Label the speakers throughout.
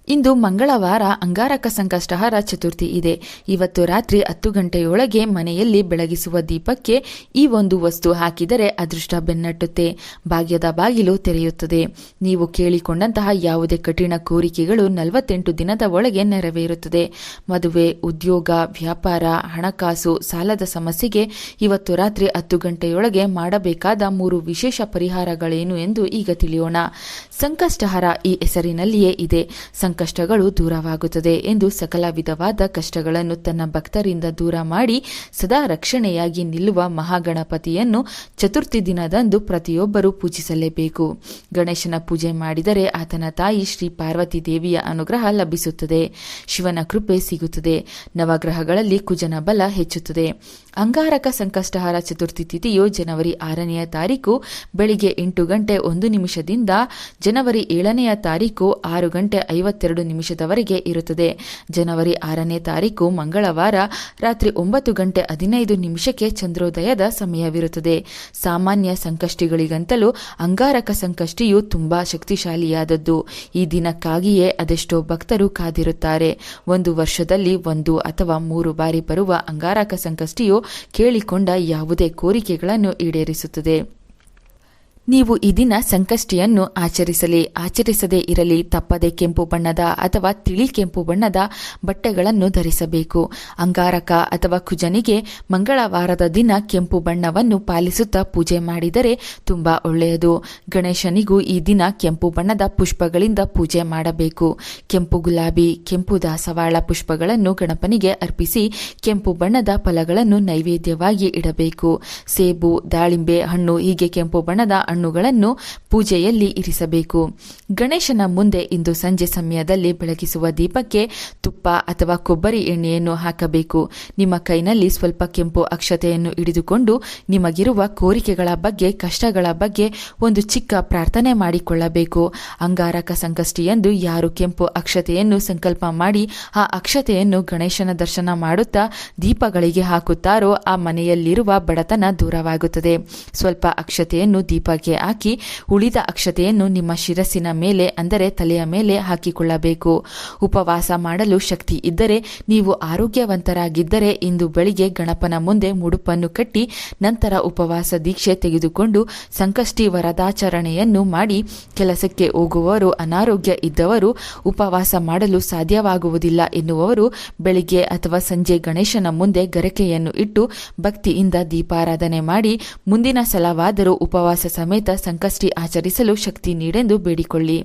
Speaker 1: ಇಂದು ಮಂಗಳವಾರ ಅಂಗಾರಕ ಸಂಕಷ್ಟಹರ ಚತುರ್ಥಿ ಇದೆ. ಇವತ್ತು ರಾತ್ರಿ 10 ಗಂಟೆಯೊಳಗೆ ಮನೆಯಲ್ಲಿ ಬೆಳಗಿಸುವ ದೀಪಕ್ಕೆ ಈ ಒಂದು ವಸ್ತು ಹಾಕಿದರೆ ಅದೃಷ್ಟ ಬೆನ್ನಟ್ಟುತ್ತೆ, ಭಾಗ್ಯದ ಬಾಗಿಲು ತೆರೆಯುತ್ತದೆ. ನೀವು ಕೇಳಿಕೊಂಡಂತಹ ಯಾವುದೇ ಕಠಿಣ ಕೋರಿಕೆಗಳು 48 ದಿನದ ಒಳಗೆ ನೆರವೇರುತ್ತದೆ. ಮದುವೆ, ಉದ್ಯೋಗ, ವ್ಯಾಪಾರ, ಹಣಕಾಸು, ಸಾಲದ ಸಮಸ್ಯೆಗೆ ಇವತ್ತು ರಾತ್ರಿ 10 ಗಂಟೆಯೊಳಗೆ ಮಾಡಬೇಕಾದ 3 ವಿಶೇಷ ಪರಿಹಾರಗಳೇನು ಎಂದು ಈಗ ತಿಳಿಯೋಣ. ಸಂಕಷ್ಟಹರ ಈ ಹೆಸರಿನಲ್ಲಿಯೇ ಇದೆ. ಸಂಕಷ್ಟಗಳು ದೂರವಾಗುತ್ತದೆ ಎಂದು ಸಕಲ ವಿಧವಾದ ಕಷ್ಟಗಳನ್ನು ತನ್ನ ಭಕ್ತರಿಂದ ದೂರ ಮಾಡಿ ಸದಾ ರಕ್ಷಣೆಯಾಗಿ ನಿಲ್ಲುವ ಮಹಾಗಣಪತಿಯನ್ನು ಚತುರ್ಥಿ ದಿನದಂದು ಪ್ರತಿಯೊಬ್ಬರೂ ಪೂಜಿಸಲೇಬೇಕು. ಗಣೇಶನ ಪೂಜೆ ಮಾಡಿದರೆ ಆತನ ತಾಯಿ ಶ್ರೀ ಪಾರ್ವತಿ ದೇವಿಯ ಅನುಗ್ರಹ ಲಭಿಸುತ್ತದೆ, ಶಿವನ ಕೃಪೆ ಸಿಗುತ್ತದೆ, ನವಗ್ರಹಗಳಲ್ಲಿ ಕುಜನ ಬಲ ಹೆಚ್ಚುತ್ತದೆ. ಅಂಗಾರಕ ಸಂಕಷ್ಟಹರ ಚತುರ್ಥಿ ತಿಥಿಯು ಜನವರಿ 6ನೇ ತಾರೀಕು ಬೆಳಿಗ್ಗೆ 8 ಗಂಟೆ 1 ನಿಮಿಷದಿಂದ ಜನವರಿ 7ನೇ ತಾರೀಕು 6 ಗಂಟೆ 52 ನಿಮಿಷದವರೆಗೆ ಇರುತ್ತದೆ. ಜನವರಿ 6ನೇ ತಾರೀಕು ಮಂಗಳವಾರ ರಾತ್ರಿ 9 ಗಂಟೆ 15 ನಿಮಿಷಕ್ಕೆ ಚಂದ್ರೋದಯದ ಸಮಯವಿರುತ್ತದೆ. ಸಾಮಾನ್ಯ ಸಂಕಷ್ಟಿಗಳಿಗಂತಲೂ ಅಂಗಾರಕ ಸಂಕಷ್ಟಿಯು ತುಂಬಾ ಶಕ್ತಿಶಾಲಿಯಾದದ್ದು. ಈ ದಿನಕ್ಕಾಗಿಯೇ ಅದೆಷ್ಟೋ ಭಕ್ತರು ಕಾದಿರುತ್ತಾರೆ. ಒಂದು ವರ್ಷದಲ್ಲಿ 1 ಅಥವಾ 3 ಬಾರಿ ಬರುವ ಅಂಗಾರಕ ಸಂಕಷ್ಟಿಯು ಕೇಳಿಕೊಂಡ ಯಾವುದೇ ಕೋರಿಕೆಗಳನ್ನು ಈಡೇರಿಸುತ್ತದೆ. ನೀವು ಈ ದಿನ ಸಂಕಷ್ಟಿಯನ್ನು ಆಚರಿಸದೇ ಇರಲಿ ತಪ್ಪದೆ ಕೆಂಪು ಬಣ್ಣದ ಅಥವಾ ತಿಳಿ ಕೆಂಪು ಬಣ್ಣದ ಬಟ್ಟೆಗಳನ್ನು ಧರಿಸಬೇಕು. ಅಂಗಾರಕ ಅಥವಾ ಕುಜನಿಗೆ ಮಂಗಳವಾರದ ದಿನ ಕೆಂಪು ಬಣ್ಣವನ್ನು ಪಾಲಿಸುತ್ತಾ ಪೂಜೆ ಮಾಡಿದರೆ ತುಂಬಾ ಒಳ್ಳೆಯದು. ಗಣೇಶನಿಗೂ ಈ ದಿನ ಕೆಂಪು ಬಣ್ಣದ ಪುಷ್ಪಗಳಿಂದ ಪೂಜೆ ಮಾಡಬೇಕು. ಕೆಂಪು ಗುಲಾಬಿ, ಕೆಂಪು ದಾಸವಾಳ ಪುಷ್ಪಗಳನ್ನು ಗಣಪನಿಗೆ ಅರ್ಪಿಸಿ ಕೆಂಪು ಬಣ್ಣದ ಫಲಗಳನ್ನು ನೈವೇದ್ಯವಾಗಿ ಇಡಬೇಕು. ಸೇಬು, ದಾಳಿಂಬೆ ಹಣ್ಣು ಹೀಗೆ ಕೆಂಪು ಬಣ್ಣದ ಹಣ್ಣುಗಳನ್ನು ಪೂಜೆಯಲ್ಲಿ ಇರಿಸಬೇಕು. ಗಣೇಶನ ಮುಂದೆ ಇಂದು ಸಂಜೆ ಸಮಯದಲ್ಲಿ ಬೆಳಗಿಸುವ ದೀಪಕ್ಕೆ ತುಪ್ಪ ಅಥವಾ ಕೊಬ್ಬರಿ ಎಣ್ಣೆಯನ್ನು ಹಾಕಬೇಕು. ನಿಮ್ಮ ಕೈನಲ್ಲಿ ಸ್ವಲ್ಪ ಕೆಂಪು ಅಕ್ಷತೆಯನ್ನು ಹಿಡಿದುಕೊಂಡು ನಿಮಗಿರುವ ಕೋರಿಕೆಗಳ ಬಗ್ಗೆ, ಕಷ್ಟಗಳ ಬಗ್ಗೆ ಒಂದು ಚಿಕ್ಕ ಪ್ರಾರ್ಥನೆ ಮಾಡಿಕೊಳ್ಳಬೇಕು. ಅಂಗಾರಕ ಸಂಕಷ್ಟಿಯಂದು ಯಾರು ಕೆಂಪು ಅಕ್ಷತೆಯನ್ನು ಸಂಕಲ್ಪ ಮಾಡಿ ಆ ಅಕ್ಷತೆಯನ್ನು ಗಣೇಶನ ದರ್ಶನ ಮಾಡುತ್ತಾ ದೀಪಗಳಿಗೆ ಹಾಕುತ್ತಾರೋ ಆ ಮನೆಯಲ್ಲಿರುವ ಬಡತನ ದೂರವಾಗುತ್ತದೆ. ಸ್ವಲ್ಪ ಅಕ್ಷತೆಯನ್ನು ದೀಪಕ್ಕೆ ಹಾಕಿ ಉಳಿದ ಅಕ್ಷತೆಯನ್ನು ನಿಮ್ಮ ಶಿರಸ್ಸಿನ ಮೇಲೆ ಅಂದರೆ ತಲೆಯ ಮೇಲೆ ಹಾಕಿಕೊಳ್ಳಬೇಕು. ಉಪವಾಸ ಮಾಡಲು ಶಕ್ತಿ ಇದ್ದರೆ, ನೀವು ಆರೋಗ್ಯವಂತರಾಗಿದ್ದರೆ ಇಂದು ಬೆಳಿಗ್ಗೆ ಗಣಪನ ಮುಂದೆ ಮುಡುಪನ್ನು ಕಟ್ಟಿ ನಂತರ ಉಪವಾಸ ದೀಕ್ಷೆ ತೆಗೆದುಕೊಂಡು ಸಂಕಷ್ಟಿ ವರದಾಚರಣೆಯನ್ನು ಮಾಡಿ. ಕೆಲಸಕ್ಕೆ ಹೋಗುವವರು, ಅನಾರೋಗ್ಯ ಇದ್ದವರು, ಉಪವಾಸ ಮಾಡಲು ಸಾಧ್ಯವಾಗುವುದಿಲ್ಲ ಎನ್ನುವವರು ಬೆಳಿಗ್ಗೆ ಅಥವಾ ಸಂಜೆ ಗಣೇಶನ ಮುಂದೆ ಗರಿಕೆಯನ್ನು ಇಟ್ಟು ಭಕ್ತಿಯಿಂದ ದೀಪಾರಾಧನೆ ಮಾಡಿ ಮುಂದಿನ ಸಲವಾದರೂ ಉಪವಾಸ ಸಮೇತ ಸಂಕಷ್ಟಿ ಆಚರಿಸಲು ಶಕ್ತಿ ನೀಡೆಂದು ಬೇಡಿಕೊಳ್ಳಿ.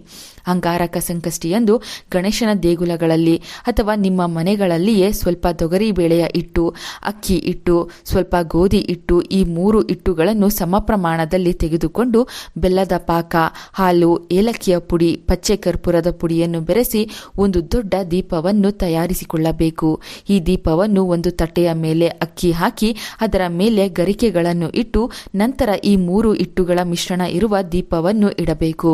Speaker 1: ಅಂಗಾರಕ ಸಂಕಷ್ಟಿಯಂದು ಗಣೇಶನ ದೇಗುಲಗಳಲ್ಲಿ ಅಥವಾ ನಿಮ್ಮ ಮನೆಗಳಲ್ಲಿಯೇ ಸ್ವಲ್ಪ ತೊಗರಿ ಬೇಳೆಯ ಹಿಟ್ಟು, ಅಕ್ಕಿ ಹಿಟ್ಟು, ಸ್ವಲ್ಪ ಗೋಧಿ ಹಿಟ್ಟು, ಈ 3 ಹಿಟ್ಟುಗಳನ್ನು ಸಮ ಪ್ರಮಾಣದಲ್ಲಿ ತೆಗೆದುಕೊಂಡು ಬೆಲ್ಲದ ಪಾಕ, ಹಾಲು, ಏಲಕ್ಕಿಯ ಪುಡಿ, ಪಚ್ಚೆ ಕರ್ಪೂರದ ಪುಡಿಯನ್ನು ಬೆರೆಸಿ ಒಂದು ದೊಡ್ಡ ದೀಪವನ್ನು ತಯಾರಿಸಿಕೊಳ್ಳಬೇಕು. ಈ ದೀಪವನ್ನು ಒಂದು ತಟ್ಟೆಯ ಮೇಲೆ ಅಕ್ಕಿ ಹಾಕಿ ಅದರ ಮೇಲೆ ಗರಿಕೆಗಳನ್ನು ಇಟ್ಟು ನಂತರ ಈ 3 ಹಿಟ್ಟುಗಳ ಮಿಶ್ರಣ ಇರುವ ದೀಪವನ್ನು ಇಡಬೇಕು.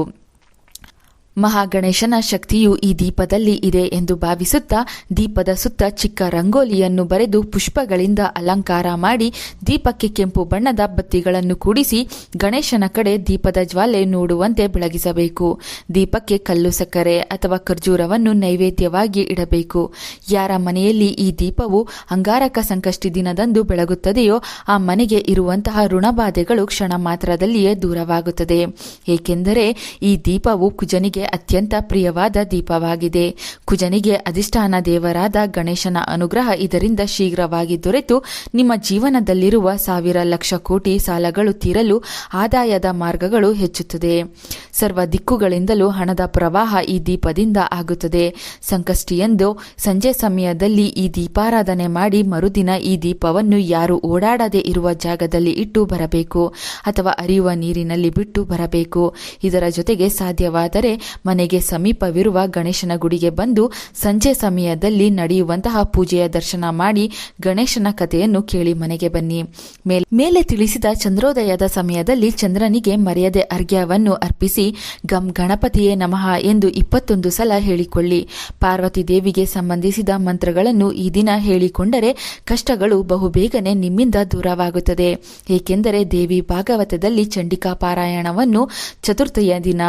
Speaker 1: ಮಹಾಗಣೇಶನ ಶಕ್ತಿಯು ಈ ದೀಪದಲ್ಲಿ ಇದೆ ಎಂದು ಭಾವಿಸುತ್ತಾ ದೀಪದ ಸುತ್ತ ಚಿಕ್ಕ ರಂಗೋಲಿಯನ್ನು ಬರೆದು ಪುಷ್ಪಗಳಿಂದ ಅಲಂಕಾರ ಮಾಡಿ ದೀಪಕ್ಕೆ ಕೆಂಪು ಬಣ್ಣದ ಬತ್ತಿಗಳನ್ನು ಕೂಡಿಸಿ ಗಣೇಶನ ಕಡೆ ದೀಪದ ಜ್ವಾಲೆ ನೋಡುವಂತೆ ಬೆಳಗಿಸಬೇಕು. ದೀಪಕ್ಕೆ ಕಲ್ಲು ಸಕ್ಕರೆ ಅಥವಾ ಖರ್ಜೂರವನ್ನು ನೈವೇದ್ಯವಾಗಿ ಇಡಬೇಕು. ಯಾರ ಮನೆಯಲ್ಲಿ ಈ ದೀಪವು ಅಂಗಾರಕ ಸಂಕಷ್ಟಿ ದಿನದಂದು ಬೆಳಗುತ್ತದೆಯೋ ಆ ಮನೆಗೆ ಇರುವಂತಹ ಋಣಬಾಧೆಗಳು ಕ್ಷಣ ಮಾತ್ರದಲ್ಲಿಯೇ ದೂರವಾಗುತ್ತದೆ. ಏಕೆಂದರೆ ಈ ದೀಪವು ಕುಜನಿಗೆ ಅತ್ಯಂತ ಪ್ರಿಯವಾದ ದೀಪವಾಗಿದೆ. ಕುಜನಿಗೆ ಅಧಿಷ್ಠಾನ ದೇವರಾದ ಗಣೇಶನ ಅನುಗ್ರಹ ಇದರಿಂದ ಶೀಘ್ರವಾಗಿ ದೊರೆತು ನಿಮ್ಮ ಜೀವನದಲ್ಲಿರುವ 1000 ಲಕ್ಷ ಕೋಟಿ ಸಾಲಗಳು ತೀರಲು ಆದಾಯದ ಮಾರ್ಗಗಳು ಹೆಚ್ಚುತ್ತದೆ. ಸರ್ವ ದಿಕ್ಕುಗಳಿಂದಲೂ ಹಣದ ಪ್ರವಾಹ ಈ ದೀಪದಿಂದ ಆಗುತ್ತದೆ. ಸಂಕಷ್ಟಿಯಂದು ಸಂಜೆ ಸಮಯದಲ್ಲಿ ಈ ದೀಪಾರಾಧನೆ ಮಾಡಿ ಮರುದಿನ ಈ ದೀಪವನ್ನು ಯಾರು ಓಡಾಡದೆ ಇರುವ ಜಾಗದಲ್ಲಿ ಇಟ್ಟು ಬರಬೇಕು ಅಥವಾ ಹರಿಯುವ ನೀರಿನಲ್ಲಿ ಬಿಟ್ಟು ಬರಬೇಕು. ಇದರ ಜೊತೆಗೆ ಸಾಧ್ಯವಾದರೆ ಮನೆಗೆ ಸಮೀಪವಿರುವ ಗಣೇಶನ ಗುಡಿಗೆ ಬಂದು ಸಂಜೆ ಸಮಯದಲ್ಲಿ ನಡೆಯುವಂತಹ ಪೂಜೆಯ ದರ್ಶನ ಮಾಡಿ ಗಣೇಶನ ಕಥೆಯನ್ನು ಕೇಳಿ ಮನೆಗೆ ಬನ್ನಿ. ಮೇಲೆ ತಿಳಿಸಿದ ಚಂದ್ರೋದಯದ ಸಮಯದಲ್ಲಿ ಚಂದ್ರನಿಗೆ ಮರೆಯದೆ ಅರ್ಘ್ಯವನ್ನು ಅರ್ಪಿಸಿ ಗಂ ಗಣಪತಿಯೇ ನಮಃ ಎಂದು 21 ಸಲ ಹೇಳಿಕೊಳ್ಳಿ. ಪಾರ್ವತಿ ದೇವಿಗೆ ಸಂಬಂಧಿಸಿದ ಮಂತ್ರಗಳನ್ನು ಈ ದಿನ ಹೇಳಿಕೊಂಡರೆ ಕಷ್ಟಗಳು ಬಹುಬೇಗನೆ ನಿಮ್ಮಿಂದ ದೂರವಾಗುತ್ತದೆ. ಏಕೆಂದರೆ ದೇವಿ ಭಾಗವತದಲ್ಲಿ ಚಂಡಿಕಾ ಪಾರಾಯಣವನ್ನು ಚತುರ್ಥಿಯ ದಿನ,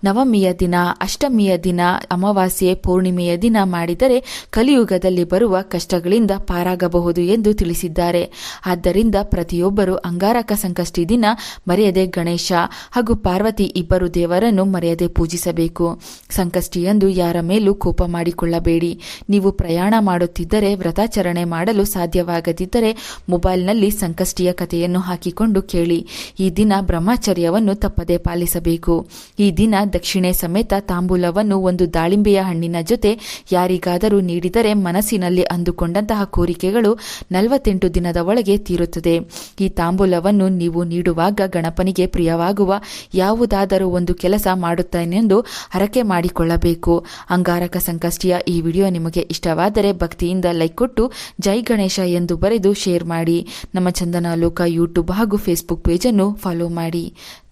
Speaker 1: ನವಮಿಯ ದಿನ ದಿನ, ಅಷ್ಟಮಿಯ ದಿನ, ಅಮಾವಾಸ್ಯೆ, ಪೂರ್ಣಿಮೆಯ ದಿನ ಮಾಡಿದರೆ ಕಲಿಯುಗದಲ್ಲಿ ಬರುವ ಕಷ್ಟಗಳಿಂದ ಪಾರಾಗಬಹುದು ಎಂದು ತಿಳಿಸಿದ್ದಾರೆ. ಆದ್ದರಿಂದ ಪ್ರತಿಯೊಬ್ಬರು ಅಂಗಾರಕ ಸಂಕಷ್ಟಿ ದಿನ ಮರೆಯದೆ ಗಣೇಶ ಹಾಗೂ ಪಾರ್ವತಿ ಇಬ್ಬರು ದೇವರನ್ನು ಮರೆಯದೆ ಪೂಜಿಸಬೇಕು. ಸಂಕಷ್ಟಿಯಂದು ಯಾರ ಮೇಲೂ ಕೋಪ ಮಾಡಿಕೊಳ್ಳಬೇಡಿ. ನೀವು ಪ್ರಯಾಣ ಮಾಡುತ್ತಿದ್ದರೆ, ವ್ರತಾಚರಣೆ ಮಾಡಲು ಸಾಧ್ಯವಾಗದಿದ್ದರೆ ಮೊಬೈಲ್ನಲ್ಲಿ ಸಂಕಷ್ಟಿಯ ಕಥೆಯನ್ನು ಹಾಕಿಕೊಂಡು ಕೇಳಿ. ಈ ದಿನ ಬ್ರಹ್ಮಚರ್ಯವನ್ನು ತಪ್ಪದೆ ಪಾಲಿಸಬೇಕು. ಈ ದಿನ ದಕ್ಷಿಣೆ ಸಮೇತ ತಾಂಬೂಲವನ್ನು ಒಂದು ದಾಳಿಂಬೆಯ ಹಣ್ಣಿನ ಜೊತೆ ಯಾರಿಗಾದರೂ ನೀಡಿದರೆ ಮನಸ್ಸಿನಲ್ಲಿ ಅಂದುಕೊಂಡಂತಹ ಕೋರಿಕೆಗಳು 48 ದಿನದ ಒಳಗೆ ತೀರುತ್ತದೆ. ಈ ತಾಂಬೂಲವನ್ನು ನೀವು ನೀಡುವಾಗ ಗಣಪನಿಗೆ ಪ್ರಿಯವಾಗುವ ಯಾವುದಾದರೂ ಒಂದು ಕೆಲಸ ಮಾಡುತ್ತಾನೆಂದು ಹರಕೆ ಮಾಡಿಕೊಳ್ಳಬೇಕು. ಅಂಗಾರಕ ಸಂಕಷ್ಟಿಯ ಈ ವಿಡಿಯೋ ನಿಮಗೆ ಇಷ್ಟವಾದರೆ ಭಕ್ತಿಯಿಂದ ಲೈಕ್ ಕೊಟ್ಟು ಜೈ ಗಣೇಶ ಎಂದು ಬರೆದು ಶೇರ್ ಮಾಡಿ. ನಮ್ಮ ಚಂದನ ಲೋಕ ಯೂಟ್ಯೂಬ್ ಹಾಗೂ ಫೇಸ್ಬುಕ್ ಪೇಜನ್ನು ಫಾಲೋ ಮಾಡಿ.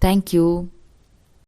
Speaker 1: Thank you.